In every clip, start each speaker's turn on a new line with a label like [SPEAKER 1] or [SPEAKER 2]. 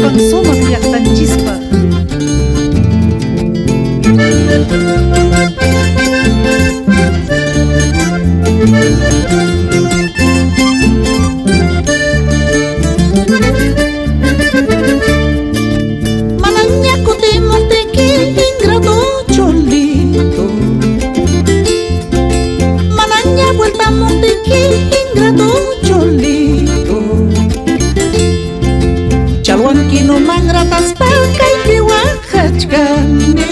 [SPEAKER 1] consumo tan chispa.
[SPEAKER 2] Malañaco de Montequín, ingrato cholito. Malaña vuelta a Montequín, ingrato cholito. Chalhuanquino mangratas palca y pihuajachcane.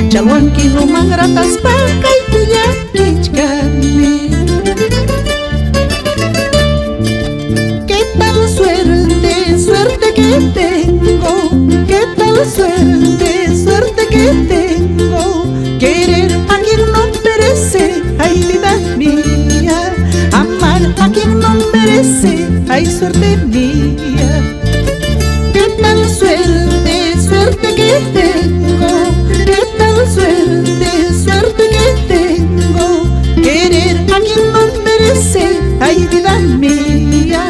[SPEAKER 2] Chalhuanquino mangratas palca y pihuajachcane. ¿Qué tal suerte, suerte que tengo? ¿Qué tal suerte, suerte que tengo? Querer a quien no merece, ay vida mía. Amar a quien no merece, ay suerte mía. ¿Qué tal suerte, suerte que tengo? ¿Qué tal suerte, suerte que tengo? Querer a quien no merece, ay vida mía.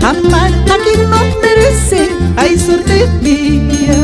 [SPEAKER 2] Amar a quien no merece, ay suerte mía.